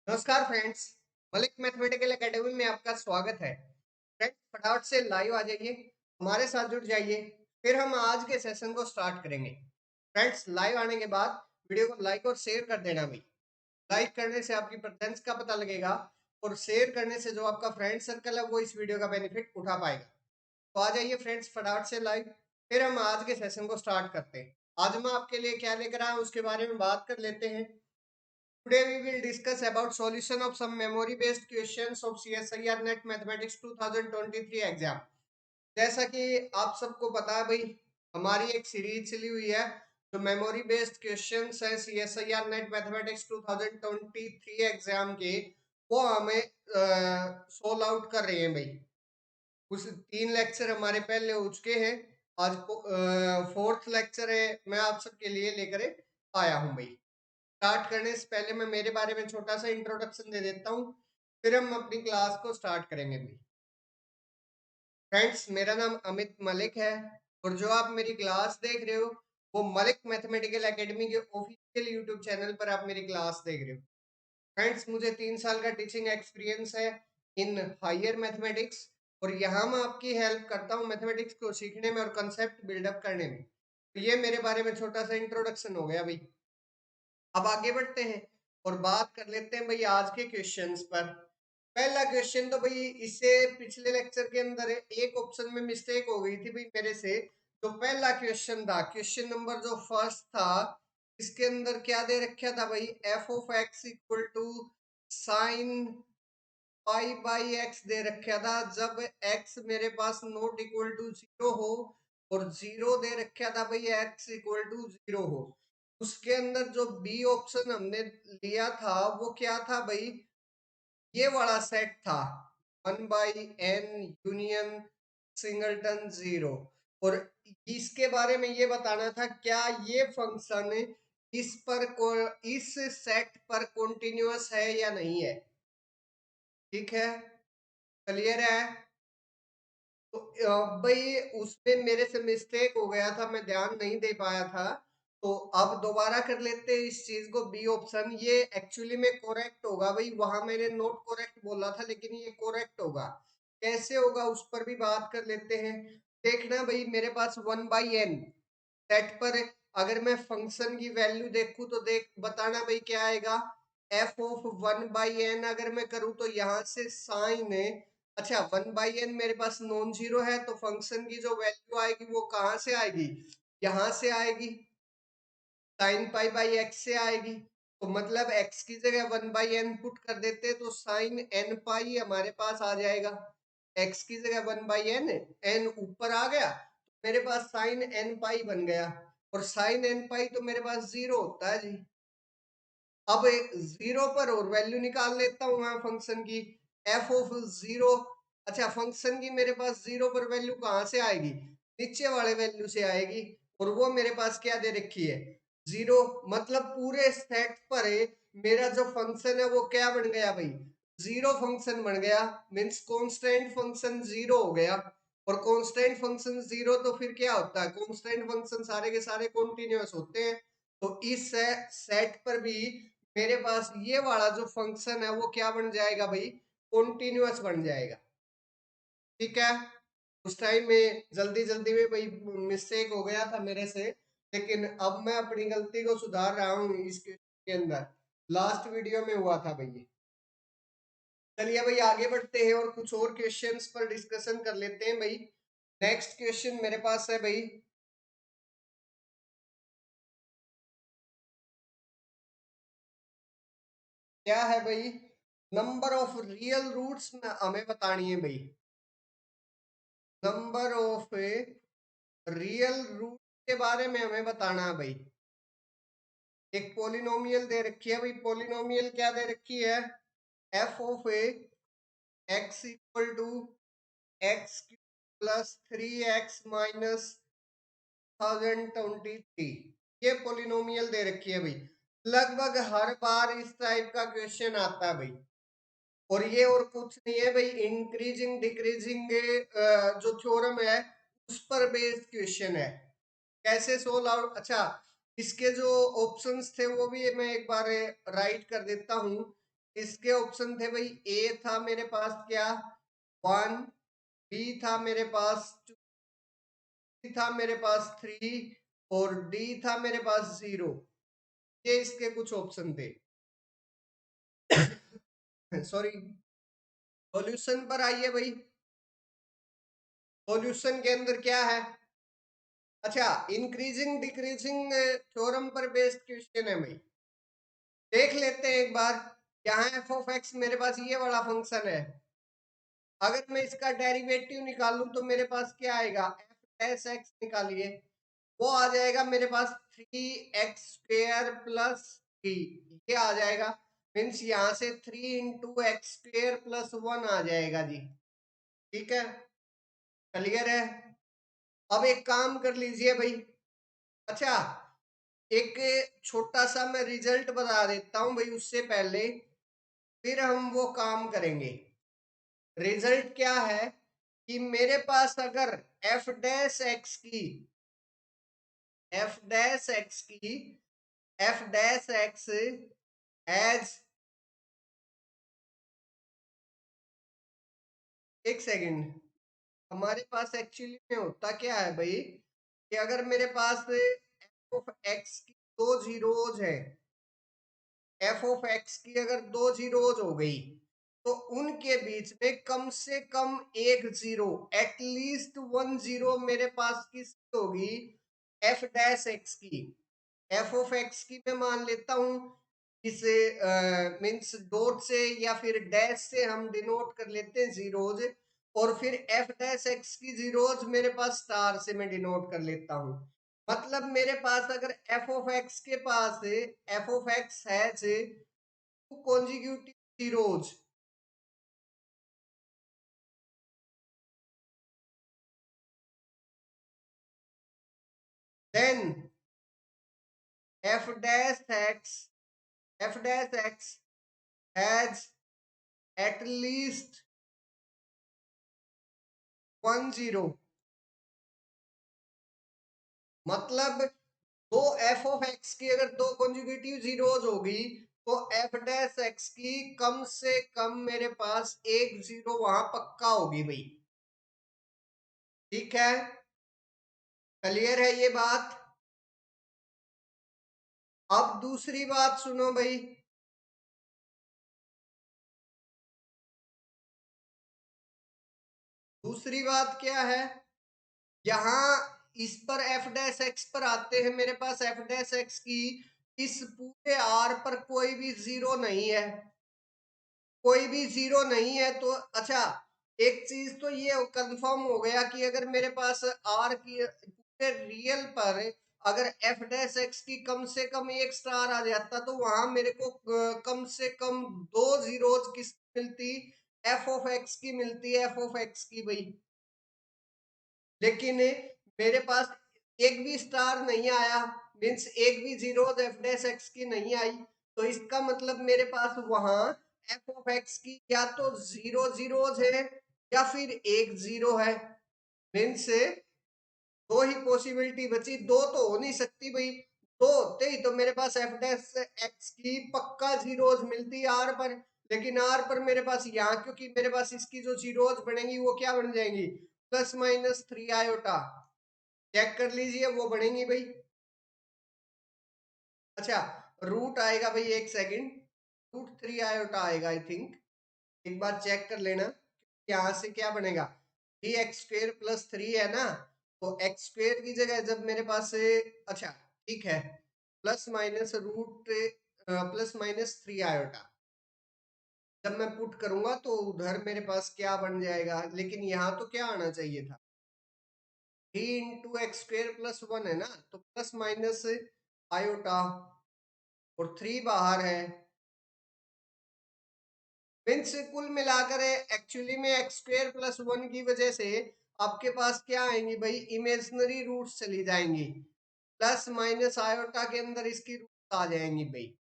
नमस्कार friends. Malik mathematical academy में आपका स्वागत है। फ्रेंड्स, फटाफट से लाइव आ जाइए, हमारे साथ जुड़ जाइए। फिर हम आज के सेशन को स्टार्ट करेंगे। फ्रेंड्स, लाइव आने के बाद वीडियो को लाइक और शेयर कर देना भाई। लाइक करने से आपकी प्रेजेंस का पता लगेगा और शेयर करने से जो आपका फ्रेंड सर्कल है वो इस वीडियो का बेनिफिट उठा पाएगा। तो आ जाइए फ्रेंड्स, फटाफट से लाइव। फिर हम आज के सेशन को स्टार्ट करते हैं। आज मैं आपके लिए क्या लेकर आया हूं उसके बारे में बात कर लेते हैं। Today we will discuss about solution of some memory based questions of CSIR NET Mathematics 2023 exam. जैसा कि आप सबको पता है भाई, हमारी एक सीरीज चली हुई है जो मेमोरी बेस्ड क्वेश्चंस है CSIR NET Mathematics 2023 एग्जाम के, वो हमें सोल्व आउट कर रहे हैं भाई। कुछ 3 लेक्चर हमारे पहले हो चुके हैं। आज फोर्थ लेक्चर है, मैं आप सबके लिए लेकर आया हूँ भाई। स्टार्ट करने से पहले मैं मेरे बारे में छोटा सा इंट्रोडक्शन दे देता हूँ, फिर हम अपनी क्लास को स्टार्ट करेंगे भी। फ्रेंड्स, मेरा नाम अमित मलिक है और जो आप मेरी क्लास देख रहे हो वो मलिक मैथमेटिकल एकेडमी के ऑफिशियल यूट्यूब चैनल पर आप मेरी क्लास देख रहे हो। फ्रेंड्स, मुझे 3 साल का टीचिंग एक्सपीरियंस है इन हायर मैथमेटिक्स और यहाँ मैं आपकी हेल्प करता हूँ मैथमेटिक्स को सीखने में और कंसेप्ट बिल्डअप करने में। तो ये मेरे बारे में छोटा सा इंट्रोडक्शन हो गया भाई। अब आगे बढ़ते हैं और बात कर लेते हैं भाई आज के क्वेश्चंस पर। पहला क्वेश्चन तो भाई इससे पिछले लेक्चर के अंदर एक ऑप्शन में मिस्टेक हो गई थी भाई मेरे से। तो पहला क्वेश्चन था, क्वेश्चन नंबर जो फर्स्ट था, इसके अंदर क्या दे रखा था भाई, f of x equal to sine pi by x दे रखा था जब एक्स मेरे पास नॉट इक्वल टू जीरो हो, और जीरो दे रखा था भाई एक्स इक्वल टू जीरो हो। उसके अंदर जो बी ऑप्शन हमने लिया था वो क्या था भाई, ये वाला सेट था, 1/n यूनियन सिंगलटन जीरो। और इसके बारे में ये बताना था क्या ये फंक्शन इस पर इस सेट पर कॉन्टिन्यूअस है या नहीं है। ठीक है, क्लियर है। तो भाई उसमें मेरे से मिस्टेक हो गया था, मैं ध्यान नहीं दे पाया था। तो अब दोबारा कर लेते हैं इस चीज को। बी ऑप्शन ये एक्चुअली में करेक्ट होगा भाई, वहां मैंने नॉट करेक्ट बोला था लेकिन ये करेक्ट होगा। कैसे होगा उस पर भी बात कर लेते हैं। देखना भाई, मेरे पास 1/n सेट पर अगर मैं फंक्शन की वैल्यू देखूं तो देख बताना भाई क्या आएगा। एफ ऑफ 1/n अगर मैं करूं तो यहाँ से साइन, अच्छा 1/n मेरे पास नॉन जीरो है तो फंक्शन की जो वैल्यू आएगी वो कहाँ से आएगी, यहाँ से आएगी, साइन पाई बाई एक्स से आएगी। तो मतलब एक्स की जगह 1/n पुट कर देते तो साइन n पाई हमारे पास आ जाएगा। एक्स की जगह 1/n, n ऊपर आ गया तो मेरे पास साइन n पाई बन गया, और साइन n पाई तो मेरे पास जीरो होता है जी। अब एक जीरो पर और वैल्यू निकाल लेता हूँ मैं फंक्शन की, एफ ऑफ जीरो। अच्छा, फंक्शन की मेरे पास जीरो पर वैल्यू कहाँ से आएगी, नीचे वाले वैल्यू से आएगी, और वो मेरे पास क्या दे रखी है, जीरो। मतलब पूरे सेट पर मेरा जो फंक्शन है वो क्या बन गया भाई, जीरो फंक्शन बन गया। मीन्स कांस्टेंट फंक्शन जीरो हो गया। और कांस्टेंट फंक्शन जीरो तो फिर क्या होता है, कांस्टेंट फंक्शन सारे के सारे कॉन्टिन्यूअस होते हैं। तो इस सेट पर भी मेरे पास ये वाला जो फंक्शन है वो क्या बन जाएगा भाई, कॉन्टिन्यूअस बन जाएगा। ठीक है, उस टाइम में जल्दी जल्दी में भाई मिस्टेक हो गया था मेरे से, लेकिन अब मैं अपनी गलती को सुधार रहा हूँ इसके के अंदर। लास्ट वीडियो में हुआ था भाई। चलिए भाई आगे बढ़ते हैं और कुछ और क्वेश्चंस पर डिस्कशन कर लेते हैं भाई। नेक्स्ट क्वेश्चन मेरे पास है भाई, क्या है भाई, नंबर ऑफ रियल रूट्स हमें बतानी है भाई। नंबर ऑफ रियल रूट के बारे में हमें बताना है भाई। एक पोलिनोमियल दे रखी है भाई, पोलिनोमियल क्या दे रखी है, F of x equal to X plus 3x minus 1023। ये पोलिनोमियल दे रखी है भाई। लगभग हर बार इस टाइप का क्वेश्चन आता है भाई। और ये और कुछ नहीं है भाई, इंक्रीजिंग डिक्रीजिंग जो थ्योरम है उस पर बेस्ड क्वेश्चन है। कैसे सोल्व आउट, अच्छा इसके जो ऑप्शंस थे वो भी मैं एक बार राइट कर देता हूँ। इसके ऑप्शन थे भाई, ए था मेरे पास क्या 1, बी था मेरे पास 2, था मेरे पास 3 और डी था मेरे पास 0। ये इसके कुछ ऑप्शन थे। सॉरी। सॉल्यूशन पर आइए भाई। सॉल्यूशन के अंदर क्या है? अच्छा, इंक्रीजिंग डिक्रीजिंग थ्योरम पर बेस्ड क्वेश्चन है भाई। देख लेते हैं एक बार। यहाँ एफ ऑफ एक्स मेरे पास ये वाला फंक्शन है। अगर मैं इसका डेरिवेटिव निकालूं तो मेरे पास क्या आएगा? एफ एस एक्स निकालिए, वो आ जाएगा मेरे पास 3x² प्लस 3। ये आ जाएगा, मीन्स यहाँ से 3 × x² + 1 आ जाएगा जी। ठीक है, क्लियर है? अब एक काम कर लीजिए भाई। अच्छा, एक छोटा सा मैं रिजल्ट बता देता हूं भाई, उससे पहले फिर हम वो काम करेंगे। रिजल्ट क्या है कि मेरे पास अगर एफ डैश एक्स की एफ डैश एक्स की एफ डैश एक्स एज, एक सेकंड, हमारे पास एक्चुअली में होता क्या है भाई कि अगर मेरे पास एफ ऑफ एक्स की दो जीरोज है, एफ ऑफ एक्स की अगर दो जीरोज हो गई तो उनके बीच में कम से कम एक जीरो, एटलीस्ट 1 जीरो मेरे पास किसकी होगी? एफ डैश एक्स की। एफ ऑफ एक्स की मैं मान लेता हूं इसे मीन्स डॉट से या फिर डैश से हम डिनोट कर लेते हैं जीरोज, और फिर एफ डैश एक्स की जीरोज मेरे पास स्टार से मैं डिनोट कर लेता हूं। मतलब मेरे पास अगर एफ ऑफ एक्स के पास f of x has two consecutive zeros, then f dash x f dash x has at least 1 zero. मतलब दो एफ ऑफ एक्स की अगर दो कॉन्जुगेटिव जीरोज होगी तो एफ डैश एक्स की कम से कम मेरे पास एक जीरो वहां पक्का होगी भाई। ठीक है, क्लियर है ये बात? अब दूसरी बात सुनो भाई। दूसरी बात क्या है? यहां इस पर एफ डैश एक्स पर आते हैं, मेरे पास एफ डैश एक्स की इस पूरे आर पर कोई भी जीरो नहीं है, कोई भी जीरो नहीं है। तो अच्छा, एक चीज तो ये कंफर्म हो गया कि अगर मेरे पास आर की पूरे रियल पर अगर एफ डैश एक्स की कम से कम एक स्टार आ जाता तो वहां मेरे को कम से कम दो जीरोज किस मिलती? एफ ऑफ एक्स की मिलती है, एफ ऑफ एक्स की भाई। लेकिन मेरे पास एक भी स्टार नहीं आया, मीन्स एक भी जीरो एफ डैश एक्स की नहीं आई। तो इसका मतलब मेरे पास वहां एफ ऑफ एक्स की या तो जीरो जीरोज है या फिर एक जीरो है। मीन्स दो ही पॉसिबिलिटी बची, दो तो हो नहीं सकती भाई। दो होते ही तो मेरे पास एफ डैश एक्स की पक्का जीरोज मिलती आर पर। लेकिन आर पर मेरे पास यहाँ, क्योंकि मेरे पास इसकी जो जीरोज बनेंगी वो क्या बन जाएंगी? +-3 आयोटा। चेक कर लीजिए, वो बढ़ेंगी भाई। अच्छा, रूट आएगा भाई, एक सेकंड, √3 आयोटा आएगा आई थिंक। एक बार चेक कर लेना। यहाँ से क्या बनेगा? 3x² + 3 है ना, तो x² की जगह जब मेरे पास अच्छा ठीक है, +-√3 आयोटा जब मैं पुट करूंगा तो उधर मेरे पास क्या बन जाएगा? लेकिन यहाँ तो क्या आना चाहिए था? 3 × x² + 1 है ना, तो +- आयोटा और 3 बाहर है। मीन्स कुल मिलाकर एक्चुअली में x² + 1 की वजह से आपके पास क्या आएंगी भाई? इमेजिनरी रूट्स चली जाएंगी, +- आयोटा के अंदर इसकी रूट्स आ जाएंगी भाई,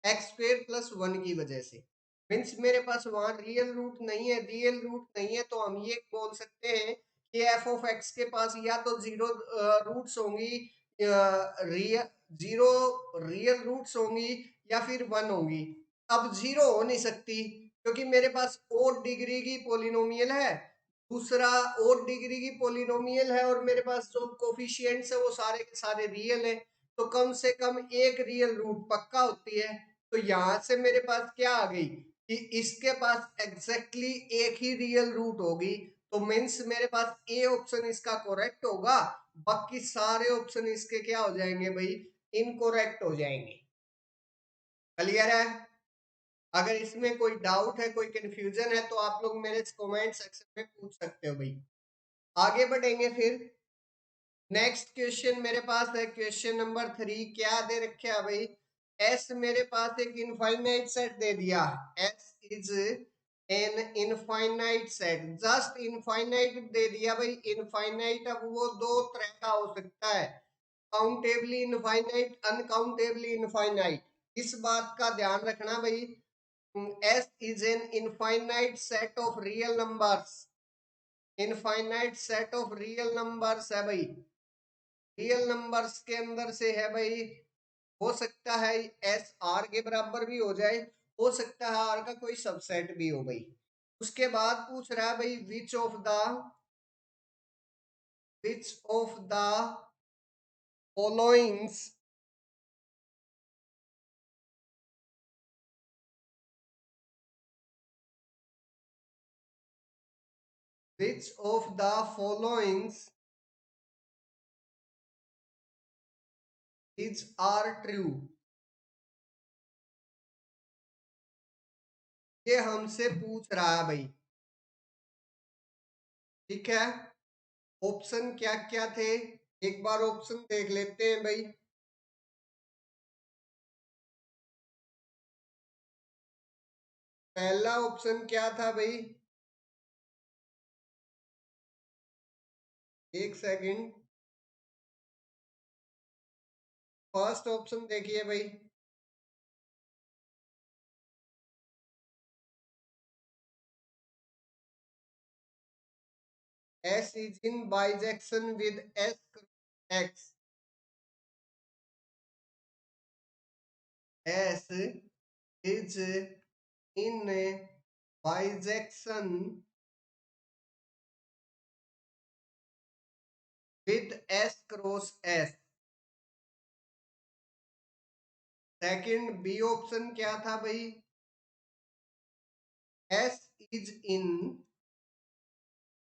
x² + 1 की वजह से। मीन्स मेरे पास वहां रियल रूट नहीं है, रियल रूट नहीं है, तो हम ये बोल सकते हैं कि एफ ऑफ एक्स के पास या तो जीरो रूट्स होंगी, रियल जीरो रियल रूट्स होंगी, या फिर 1 होंगी। अब जीरो हो नहीं सकती क्योंकि मेरे पास ओड डिग्री की पोलिनोमियल है, दूसरा ओड डिग्री की पोलिनोमियल है और मेरे पास जो कोफिशिएंट्स है वो सारे के सारे रियल है, तो कम से कम एक रियल रूट पक्का होती है। तो यहाँ से मेरे पास क्या आ गई कि इसके पास एग्जैक्टली एक ही रियल रूट होगी, तो मीन्स मेरे पास ए ऑप्शन इसका करेक्ट होगा, बाकी सारे ऑप्शन इसके क्या हो जाएंगे भाई, इनकरेक्ट हो जाएंगे। क्लियर है? अगर इसमें कोई डाउट है, कोई कंफ्यूजन है, तो आप लोग मेरे कमेंट सेक्शन में पूछ सकते हो भाई। आगे बढ़ेंगे फिर। नेक्स्ट क्वेश्चन मेरे पास है क्वेश्चन नंबर 3। क्या दे रखे है भाई, एस मेरे पास एक इनफाइनाइट सेट दे दिया, S is an infinite set, just infinite दे दिया भाई, इनफाइनाइट। अब वो दो तरह का हो सकता है, काउंटेबली इनफाइनाइट, अनकाउंटेबली इनफाइनाइट। इस बात का ध्यान रखना भाई, S is an infinite set of real numbers, infinite set of real numbers है भाई, रियल नंबर्स के अंदर से है भाई, हो सकता है एस आर के बराबर भी हो जाए, हो सकता है आर का कोई सबसेट भी हो भाई। उसके बाद पूछ रहा है भाई which of the followings which of the followings is are true। ये हमसे पूछ रहा है भाई, ठीक है। ऑप्शन क्या क्या थे, एक बार ऑप्शन देख लेते हैं भाई। पहला ऑप्शन क्या था भाई, एक सेकंड, फर्स्ट ऑप्शन देखिए भाई, S is in bijection with S X, S is in bijection with S cross S। Second B option क्या था भाई, S is in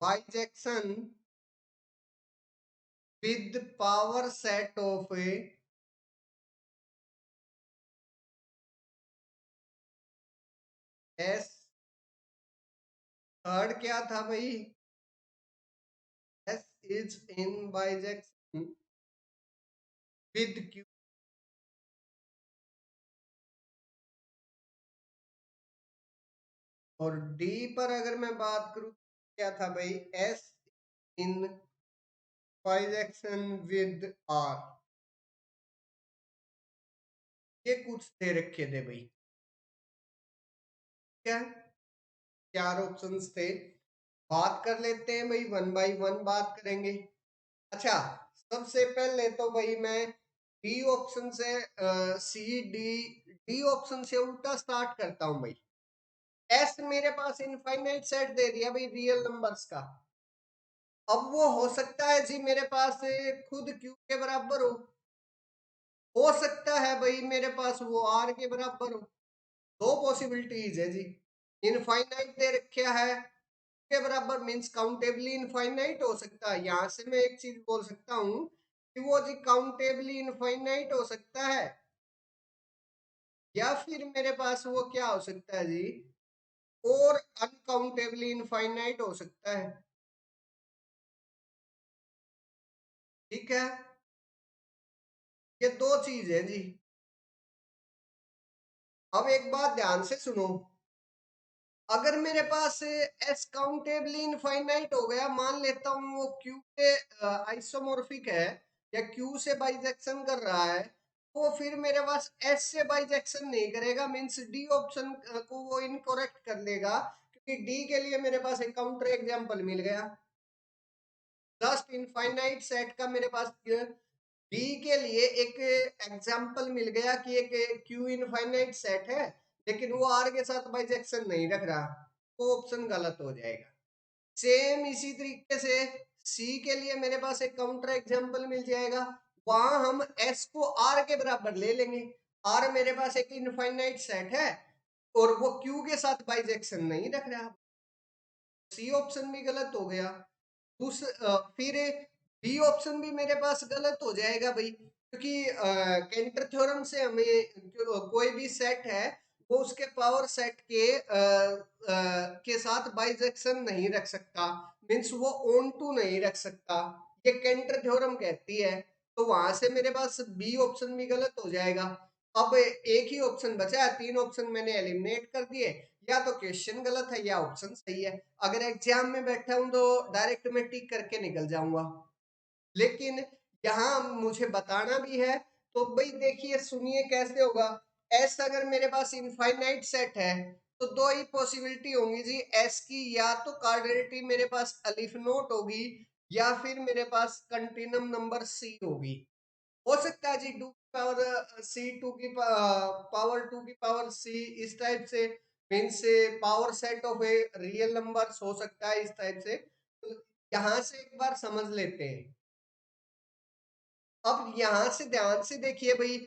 bijection with power set of S। Third क्या था भाई, S is in bijection with Q। और D पर अगर मैं बात करूं क्या था भाई, S in bijection with R। ये कुछ दे रखे थे भाई, क्या चार ऑप्शंस थे। बात कर लेते हैं भाई, वन बाय वन बात करेंगे। अच्छा, सबसे पहले तो भाई मैं डी ऑप्शन से सी डी डी ऑप्शन से उल्टा स्टार्ट करता हूं भाई। एस मेरे पास इनफाइनाइट सेट दे दिया भाई रियल नंबर्स का, अब वो हो सकता है जी मेरे पास खुद क्यू के बराबर हो सकता है भाई मेरे पास वो आर के बराबर हो। दो पॉसिबिलिटीज है जी, इनफाइनाइट दे रखा है के बराबर मींस काउंटेबली इनफाइनाइट हो सकता है। यहां से मैं एक चीज बोल सकता हूं कि वो जी काउंटेबली इनफाइनाइट हो सकता है, या फिर मेरे पास वो क्या हो सकता है जी, और अनकाउंटेबली इनफाइनाइट हो सकता है। ठीक है, ये दो चीज है जी। अब एक बात ध्यान से सुनो, अगर मेरे पास एस काउंटेबली इनफाइनाइट हो गया, मान लेता हूँ वो क्यू के आइसोमॉर्फिक है या क्यू से बाइजेक्शन कर रहा है, तो फिर मेरे पास एस से बाइजेक्शन नहीं करेगा, मींस डी ऑप्शन को वो इनकरेक्ट कर लेगा, क्योंकि डी के लिए मेरे पास एक काउंटर एग्जांपल मिल गया। जस्ट इनफाइनाइट सेट का मेरे पास बी के लिए एक एग्जांपल मिल गया कि एक क्यू इनफाइनाइट सेट है, लेकिन वो आर के साथ बाइजेक्शन नहीं रख रहा, वो ऑप्शन गलत हो जाएगा। सेम इसी तरीके से सी के लिए मेरे पास एक काउंटर एग्जांपल मिल जाएगा, वहां हम एस को आर के बराबर ले लेंगे। आर मेरे पास एक इनफाइनाइट सेट है और वो क्यू के साथ बाइजेक्शन नहीं रख रहा, सी ऑप्शन भी गलत हो गया। फिर बी ऑप्शन भी मेरे पास गलत हो जाएगा भाई, क्योंकि केंटर थ्योरम से हमें जो कोई भी सेट है वो उसके पावर सेट के साथ बाइजेक्शन नहीं रख सकता, मीन्स वो ऑन टू नहीं रख सकता, ये केंटर थ्योरम कहती है। तो वहां से मेरे पास बी ऑप्शन भी गलत हो जाएगा। अब एक ही ऑप्शन बचा है, तीन ऑप्शन मैंने एलिमिनेट कर दिए, या तो क्वेश्चन गलत है या ऑप्शन सही है। अगर एग्जाम में बैठा हूं तो डायरेक्ट मैं टिक करके निकल जाऊंगा, लेकिन यहाँ मुझे बताना भी है। तो भाई देखिए सुनिए कैसे होगा। एस अगर मेरे पास इनफाइनाइट सेट है तो दो ही पॉसिबिलिटी होंगी जी एस की, या तो कार्डिनलिटी मेरे पास अलिफ नोट होगी या फिर मेरे पास कंटिन्यूम नंबर सी होगी। हो सकता है जी टू की पावर सी, टू की पावर सी, इस टाइप से, means power set of a real number हो सकता है इस टाइप से। तो यहाँ से एक बार समझ लेते हैं। अब यहां से ध्यान से देखिए भाई,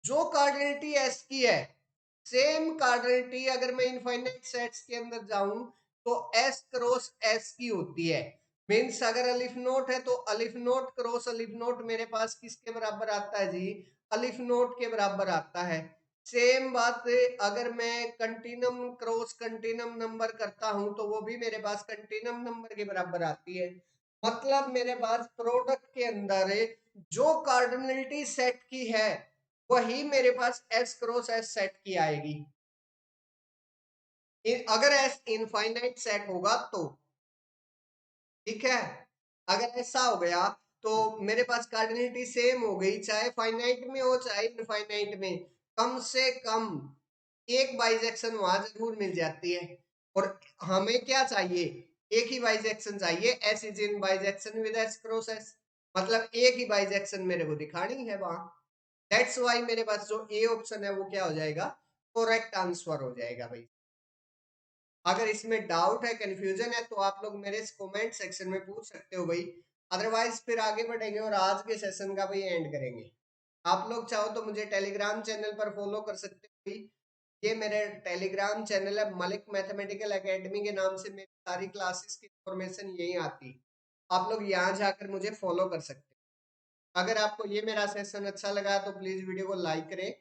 जो कार्डिनलिटी एस की है, सेम कार्डिनलिटी अगर मैं इनफाइनाइट सेट्स के अंदर जाऊं तो एस क्रॉस एस की होती है। मीन्स अगर अलिफ नोट है तो अलिफ नोट क्रॉस अलिफ नोट मेरे पास किसके बराबर आता है जी, अलिफ नोट के बराबर आता है। सेम बात अगर मैं कंटिन्यूम क्रॉस कंटिन्यूम नंबर करता हूं तो वो भी मेरे पास कंटिन्यूम नंबर के बराबर आती है। मतलब मेरे पास प्रोडक्ट के अंदर जो कार्डिनलिटी सेट की है वही मेरे पास एस क्रॉस एस सेट की आएगी। अगर एस इनफाइनाइट सेट होगा तो ठीक है। अगर ऐसा हो गया तो मेरे पास कार्डिनलिटी सेम हो गई, चाहे फाइनाइट में हो चाहे इनफाइनाइट में, कम से कम एक बाइजेक्शन वहां जरूर मिल जाती है। और हमें क्या चाहिए, एक ही बाइजेक्शन चाहिए, S is in bijection with S cross S, मतलब एक ही बाइजेक्शन मेरे को दिखानी है वहां। दैट्स वाई मेरे पास जो ए ऑप्शन है वो क्या हो जाएगा, करेक्ट आंसर हो जाएगा भाई। अगर इसमें डाउट है, कंफ्यूजन है, तो आप लोग मेरे कमेंट सेक्शन में पूछ सकते हो भाई। अदरवाइज फिर आगे बढ़ेंगे और आज के सेशन का भाई एंड करेंगे। आप लोग चाहो तो मुझे टेलीग्राम चैनल पर फॉलो कर सकते हो भाई। ये मेरे टेलीग्राम चैनल है, मलिक मैथमेटिकल एकेडमी के नाम से मेरी सारी क्लासेस की इंफॉर्मेशन यही आती, आप लोग यहाँ जाकर मुझे फॉलो कर सकते हो। अगर आपको ये मेरा सेशन अच्छा लगा तो प्लीज वीडियो को लाइक करें,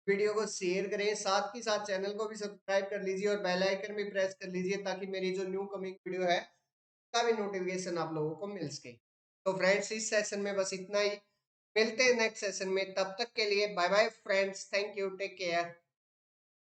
वीडियो को शेयर करें, साथ ही साथ चैनल को भी सब्सक्राइब कर लीजिए और बेल आइकन भी प्रेस कर लीजिए ताकि मेरी जो न्यू कमिंग वीडियो है उसका भी नोटिफिकेशन आप लोगों को मिल सके। तो फ्रेंड्स इस सेशन में बस इतना ही, मिलते हैं नेक्स्ट सेशन में, तब तक के लिए bye bye friends, thank you, take care.